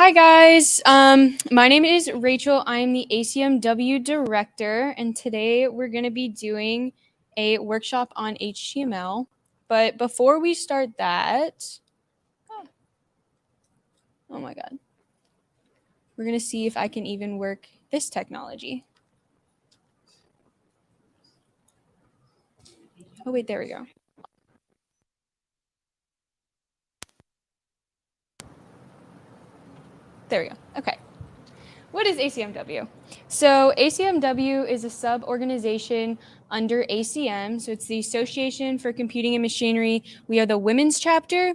Hi guys, my name is Rachel. I'm the ACM-W director, and today we're going to be doing a workshop on HTML. But before we start that, oh my god, we're going to see if I can even work this technology. Oh wait, there we go. There we go. Okay. What is ACM-W? So ACM-W is a sub-organization under ACM. So it's the Association for Computing and Machinery. We are the women's chapter,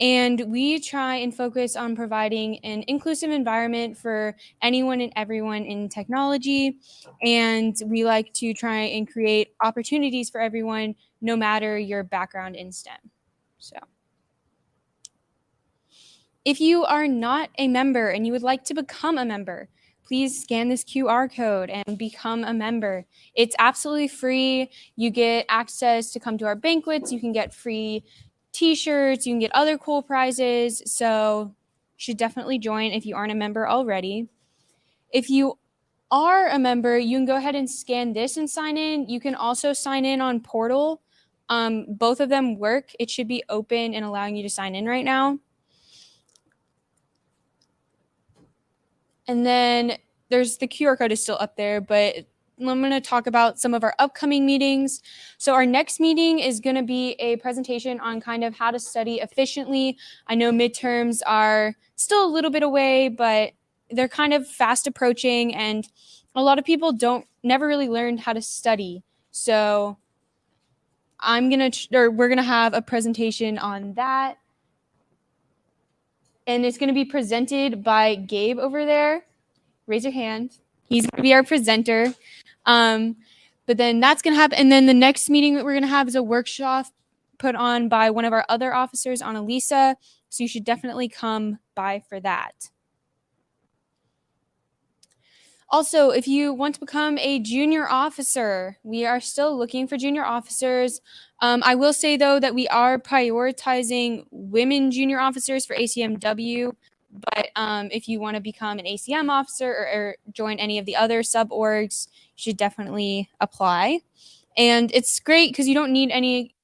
and we try and focus on providing an inclusive environment for anyone and everyone in technology. And we like to try and create opportunities for everyone, no matter your background in STEM. So if you are not a member and you would like to become a member, please scan this QR code and become a member. It's absolutely free. You get access to come to our banquets. You can get free t-shirts. You can get other cool prizes. So you should definitely join if you aren't a member already. If you are a member, you can go ahead and scan this and sign in. You can also sign in on Portal. Both of them work. It should be open and allowing you to sign in right now. And then there's the QR code is still up there, but I'm going to talk about some of our upcoming meetings. So our next meeting is going to be a presentation on kind of how to study efficiently. I know midterms are still a little bit away, but they're kind of fast approaching, and a lot of people never really learned how to study. So we're going to have a presentation on that. And it's going to be presented by Gabe over there. Raise your hand. He's going to be our presenter. But then that's going to happen. And then the next meeting that we're going to have is a workshop put on by one of our other officers, Annalisa. So you should definitely come by for that. Also, if you want to become a junior officer, we are still looking for junior officers. I will say, though, that we are prioritizing women junior officers for ACM-W. But if you want to become an ACM officer or join any of the other sub-orgs, you should definitely apply. And it's great because you don't need any.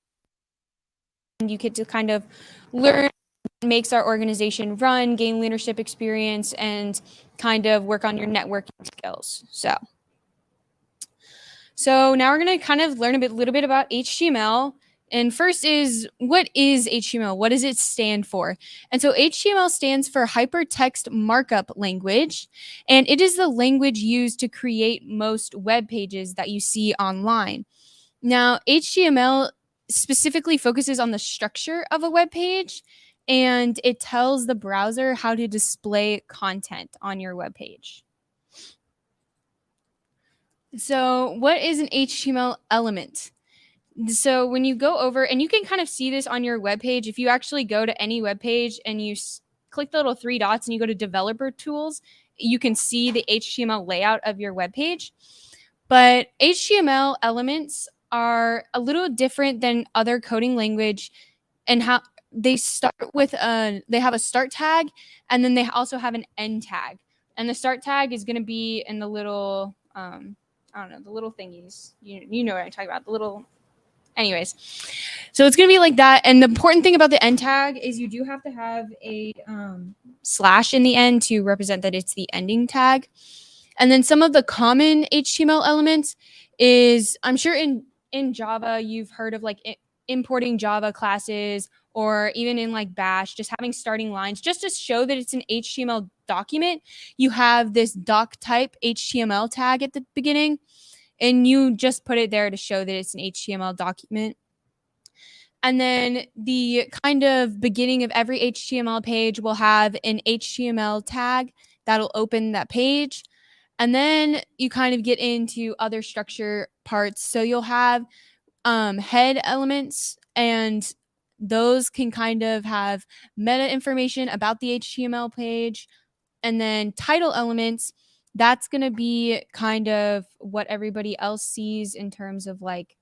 You get to kind of learn what makes our organization run, gain leadership experience, and kind of work on your networking skills. So now we're going to kind of learn a little bit about HTML. And first is, what is HTML? What does it stand for? And so HTML stands for Hypertext Markup Language, and it is the language used to create most web pages that you see online. Now, HTML specifically focuses on the structure of a web page, and it tells the browser how to display content on your web page. So what is an HTML element? So when you go over, and you can kind of see this on your webpage, if you actually go to any webpage and you click the little three dots and you go to developer tools, you can see the HTML layout of your webpage. But HTML elements are a little different than other coding language, and how they start with they have a start tag, and then they also have an end tag. And the start tag is going to be in the little, I don't know, the little thingies. You know what I'm talking about, the little. Anyways, so it's going to be like that. And the important thing about the end tag is you do have to have a slash in the end to represent that it's the ending tag. And then some of the common HTML elements is, I'm sure in Java, you've heard of like importing Java classes, or even in like Bash, just having starting lines, just to show that it's an HTML document. You have this doc type HTML tag at the beginning, and you just put it there to show that it's an HTML document. And then the kind of beginning of every HTML page will have an HTML tag that'll open that page. And then you kind of get into other structure parts. So you'll have head elements, and those can kind of have meta information about the HTML page. And then title elements, that's going to be kind of what everybody else sees in terms of like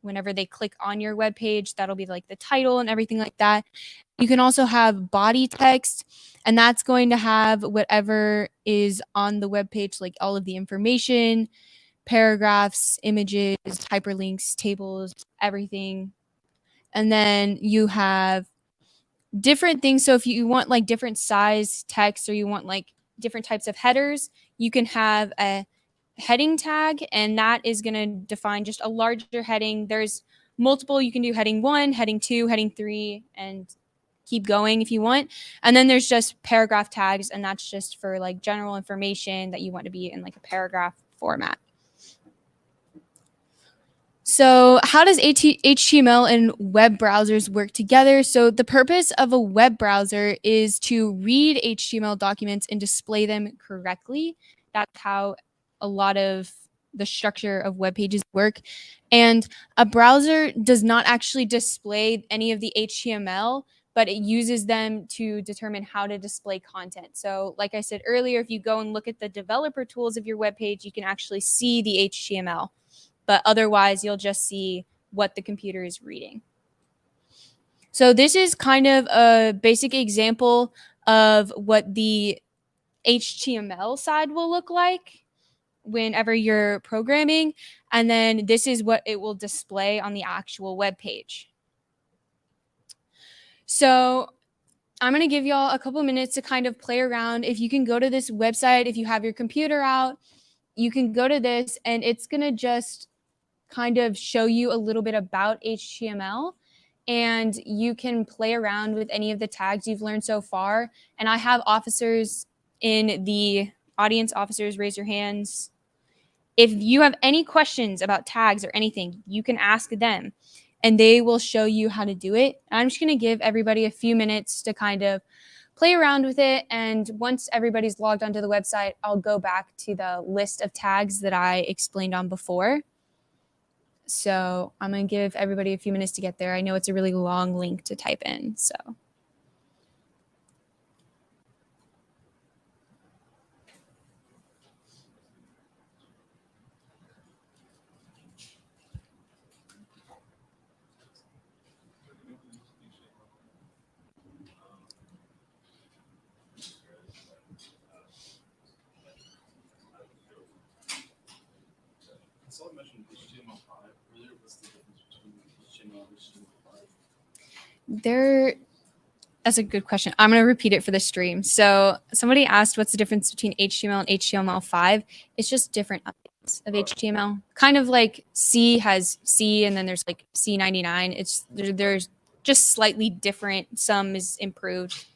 whenever they click on your web page, that'll be like the title and everything like that. You can also have body text, and that's going to have whatever is on the web page, like all of the information, paragraphs, images, hyperlinks, tables, everything. And then you have different things. So if you want like different size text, or you want like different types of headers, you can have a heading tag, and that is going to define just a larger heading. There's multiple. You can do heading 1, heading 2, heading 3, and keep going if you want. And then there's just paragraph tags, and that's just for like general information that you want to be in like a paragraph format. So how does HTML and web browsers work together? So the purpose of a web browser is to read HTML documents and display them correctly. That's how a lot of the structure of web pages work. And a browser does not actually display any of the HTML, but it uses them to determine how to display content. So like I said earlier, if you go and look at the developer tools of your web page, you can actually see the HTML. But otherwise, you'll just see what the computer is reading. So this is kind of a basic example of what the HTML side will look like whenever you're programming. And then this is what it will display on the actual web page. So I'm going to give y'all a couple minutes to kind of play around. If you can go to this website, if you have your computer out, you can go to this, and it's going to just kind of show you a little bit about HTML, and you can play around with any of the tags you've learned so far. And I have officers in the audience. Officers, raise your hands. If you have any questions about tags or anything, you can ask them, and they will show you how to do it. I'm just going to give everybody a few minutes to kind of play around with it. And once everybody's logged onto the website, I'll go back to the list of tags that I explained on before. So I'm going to give everybody a few minutes to get there. I know it's a really long link to type in, so. Someone mentioned HTML5 earlier. What's the difference between HTML and HTML5? That's a good question. I'm going to repeat it for the stream. So somebody asked what's the difference between HTML and HTML5. It's just different updates of HTML. Kind of like C has C, and then there's like C99. There's just slightly different. Some is improved.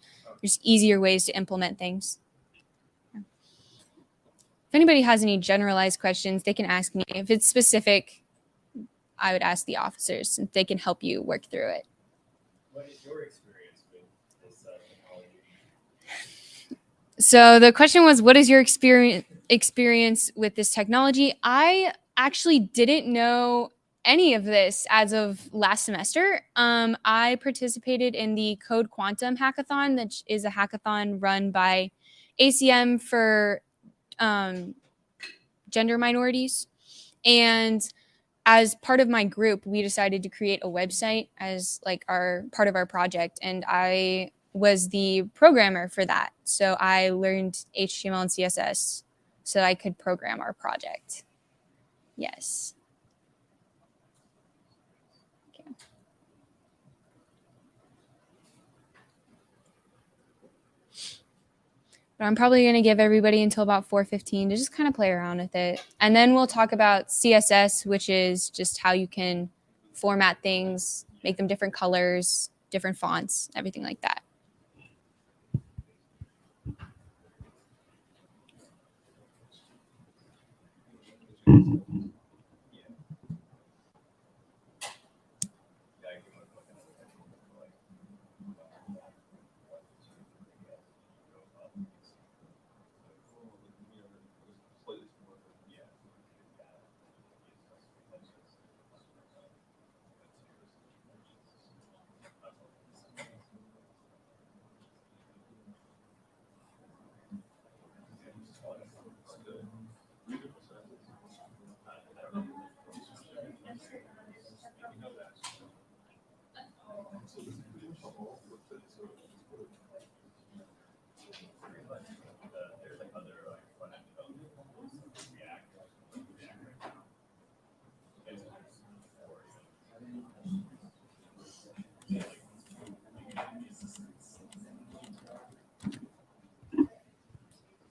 There's easier ways to implement things. If anybody has any generalized questions, they can ask me. If it's specific, I would ask the officers, and they can help you work through it. What is your experience with this technology? So the question was, what is your experience with this technology? I actually didn't know any of this as of last semester. I participated in the Code Quantum Hackathon, that is a hackathon run by ACM for gender minorities. And as part of my group, we decided to create a website as like our part of our project. And I was the programmer for that. So I learned HTML and CSS so I could program our project. Yes. Okay. But I'm probably going to give everybody until about 4:15 to just kind of play around with it. And then we'll talk about CSS, which is just how you can format things, make them different colors, different fonts, everything like that.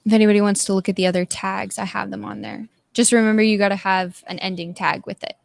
If anybody wants to look at the other tags, I have them on there. Just remember you got to have an ending tag with it.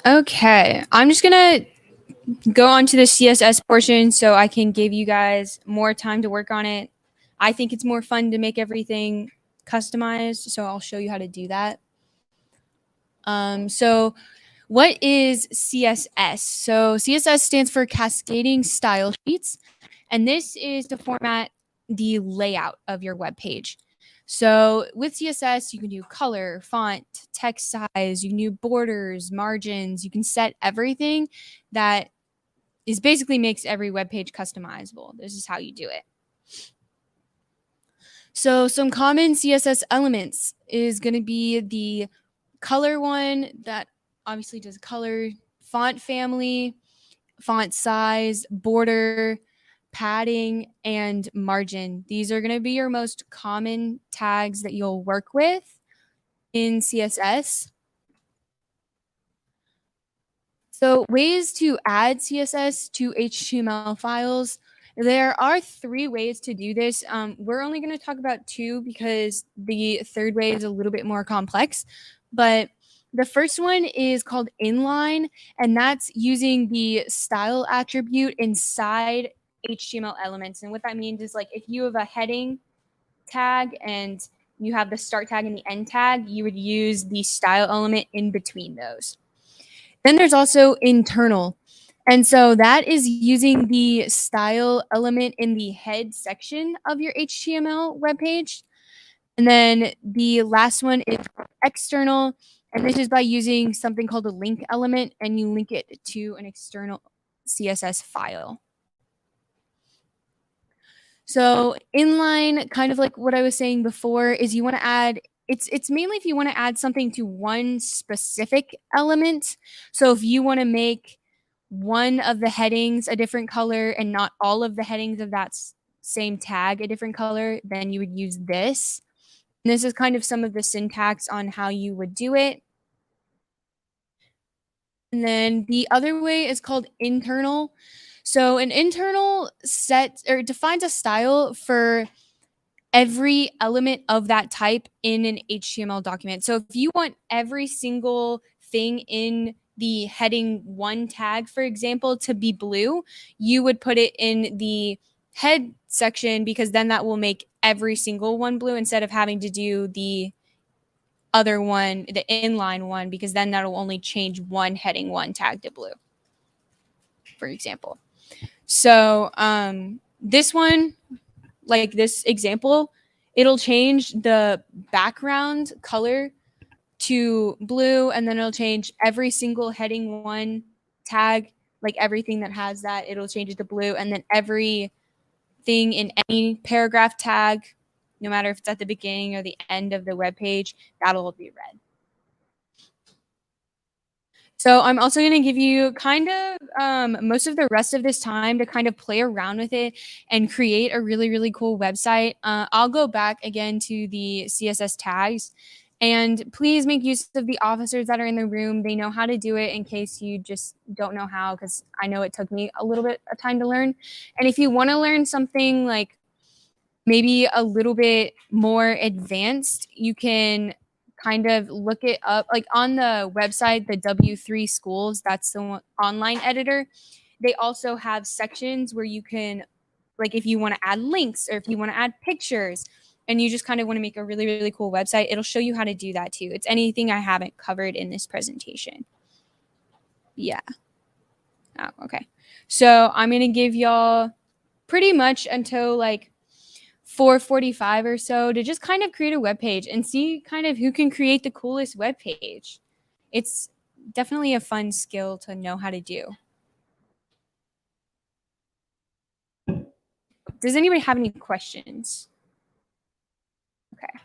Okay, I'm just gonna go on to the CSS portion so I can give you guys more time to work on it. I think it's more fun to make everything customized, so I'll show you how to do that. So what is CSS? So CSS stands for Cascading Style Sheets, and this is to format the layout of your web page. So with CSS, you can do color, font, text size, you can do borders, margins, you can set everything that is basically makes every web page customizable. This is how you do it. So some common CSS elements is going to be the color one that obviously does color, font family, font size, border, padding, and margin. These are going to be your most common tags that you'll work with in CSS. So ways to add CSS to HTML files. There are 3 ways to do this. We're only going to talk about 2 because the third way is a little bit more complex. But the first one is called inline, and that's using the style attribute inside HTML elements. And what that means is like if you have a heading tag and you have the start tag and the end tag, you would use the style element in between those. Then there's also internal. And so that is using the style element in the head section of your HTML webpage. And then the last one is external. And this is by using something called a link element, and you link it to an external CSS file. So inline, kind of like what I was saying before, is you want to add it's mainly if you want to add something to one specific element. So if you want to make one of the headings a different color and not all of the headings of that same tag a different color, then you would use this. And this is kind of some of the syntax on how you would do it. And then the other way is called internal. So an internal set or defines a style for every element of that type in an HTML document. So if you want every single thing in the heading 1 tag, for example, to be blue, you would put it in the head section, because then that will make every single one blue instead of having to do the other one, the inline one, because then that'll only change one heading 1 tag to blue, for example. So this one, like this example, it'll change the background color to blue, and then it'll change every single heading 1 tag, like everything that has that, it'll change it to blue, and then everything in any paragraph tag, no matter if it's at the beginning or the end of the web page, that'll be red. So I'm also going to give you kind of most of the rest of this time to kind of play around with it and create a really, really cool website. I'll go back again to the CSS tags, and please make use of the officers that are in the room. They know how to do it in case you just don't know how, because I know it took me a little bit of time to learn. And if you want to learn something like maybe a little bit more advanced, you can kind of look it up like on the website, the W3 schools, that's the online editor. They also have sections where you can, like, if you want to add links or if you want to add pictures and you just kind of want to make a really, really cool website, it'll show you how to do that too. It's anything I haven't covered in this presentation. Yeah. Oh, okay. So I'm going to give y'all pretty much until like 4:45 or so to just kind of create a web page and see kind of who can create the coolest web page. It's definitely a fun skill to know how to do. Does anybody have any questions? Okay.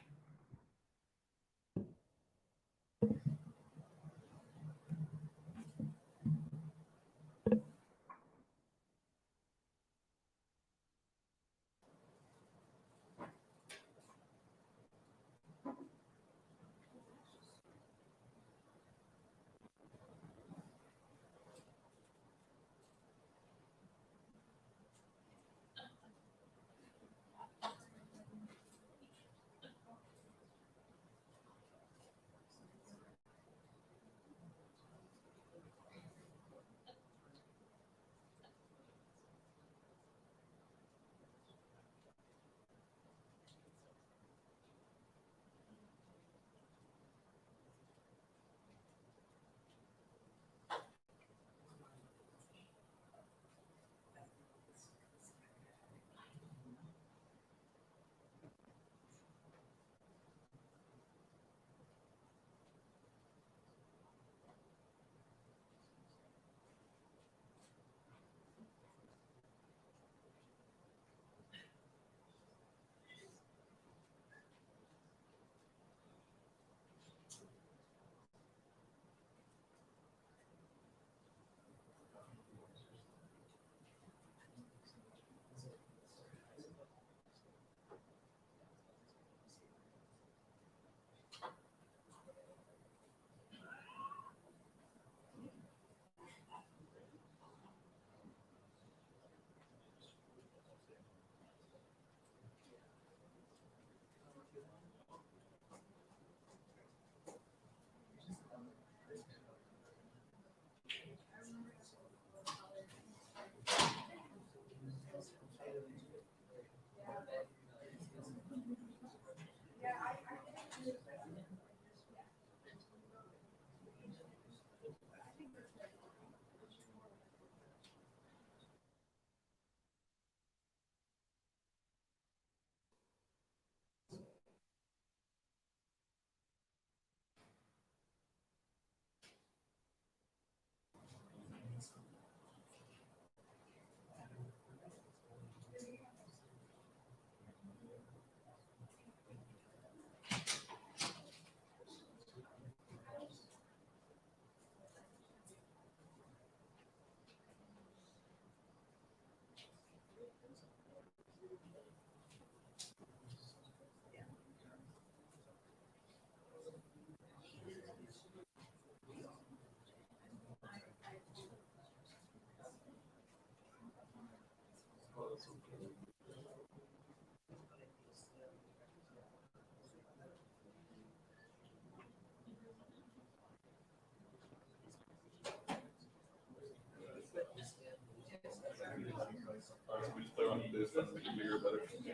We just play around with this, trying to make it bigger, better. Okay,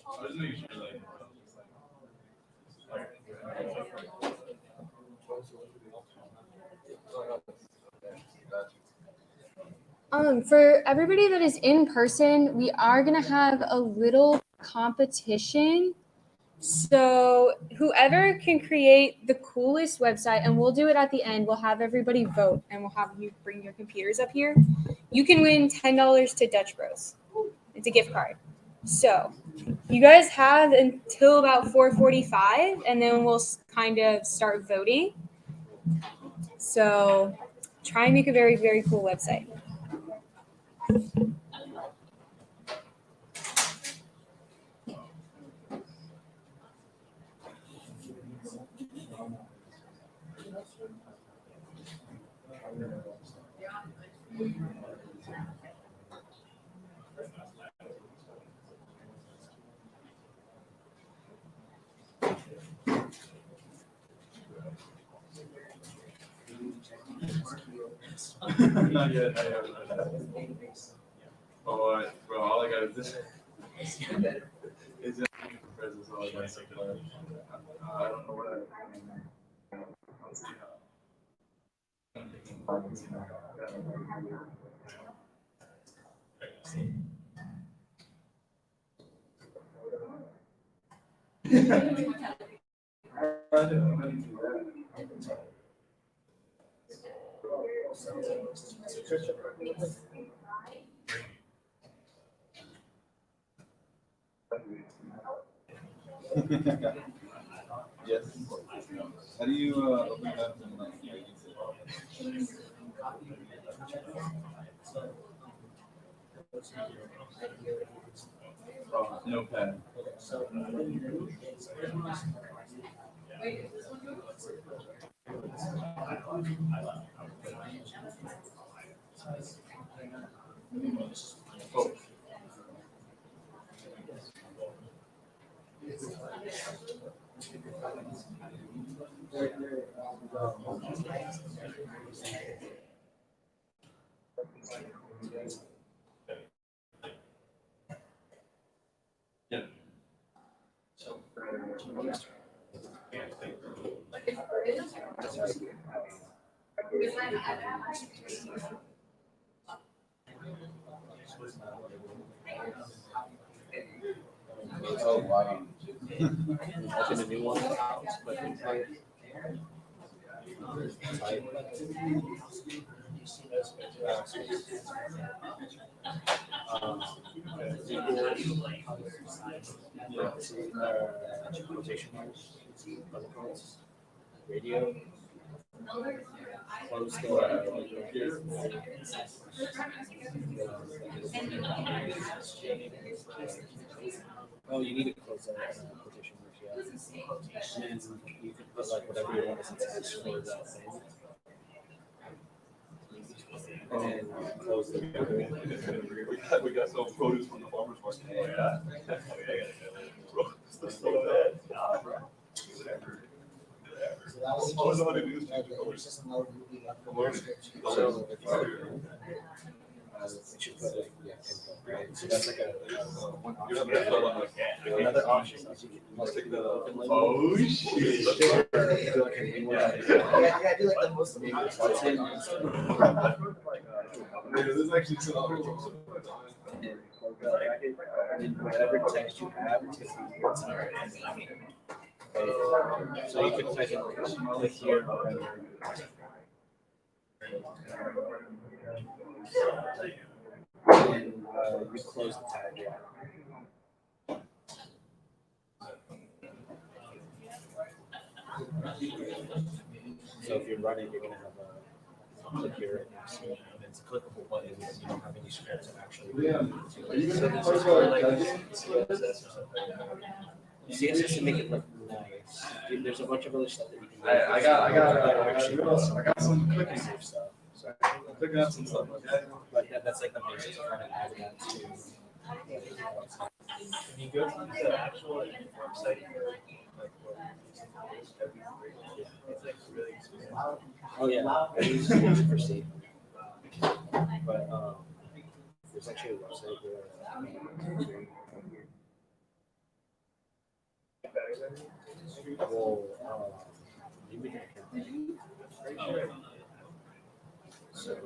I was making sure, like. For everybody that is in person, we are gonna have a little competition. So whoever can create the coolest website, and we'll do it at the end, we'll have everybody vote and we'll have you bring your computers up here. You can win $10 to Dutch Bros. It's a gift card. So you guys have until about 4:45 and then we'll kind of start voting. So try and make a very, very cool website. Not yet. Oh, bro, all I got is this. It's just presents, all I got is something. I don't know what I'll see how. Yes. How do you open it up and like Notepad. Oh. Yeah. Oh wow. Open a new one, but quotation marks, radio, close the oh, you need to close that quotation marks, yeah. And then you can put like whatever you want to attach for that thing. And then close the We got some produce from the farmer's market. Oh, yeah. Bro, this is so bad. Nah, bro. All I know how to do is change the colors. I'm learning. So it should put like, yeah, right? So that's like You have to spell on like another option. Let's take the. Oh shit. do like a new one. Yeah, do like the most This is actually so cool. And whatever text you have, it's gonna be your entire so you can type in click here or whatever. And you close the tag, yeah. So if you're running, you're gonna have a click here right next to it, and it's a clickable button. You don't have any scripts that actually. Yeah. So this is like CSS or something. CSS to make it like Nice. Dude, there's a bunch of other stuff that you can do. I got some Safe cooking. stuff. So, I'm cooking up some stuff, okay? but that's like the basics of kind of adding that to. Can you go to the actual website here? Like, it's like really expensive. Oh yeah, I use it for safe. But there's actually a website where well, maybe we can so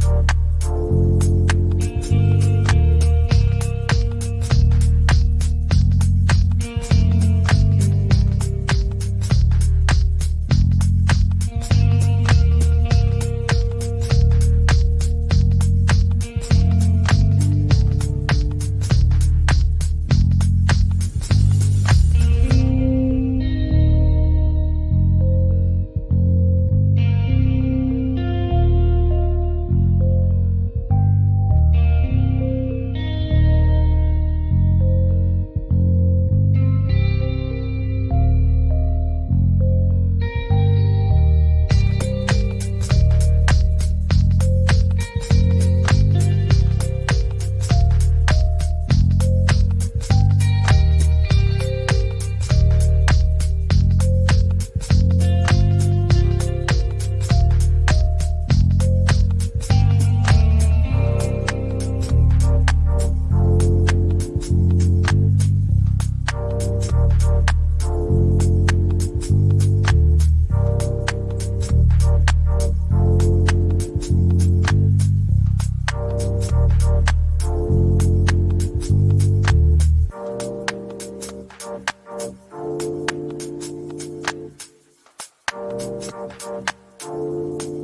Bye.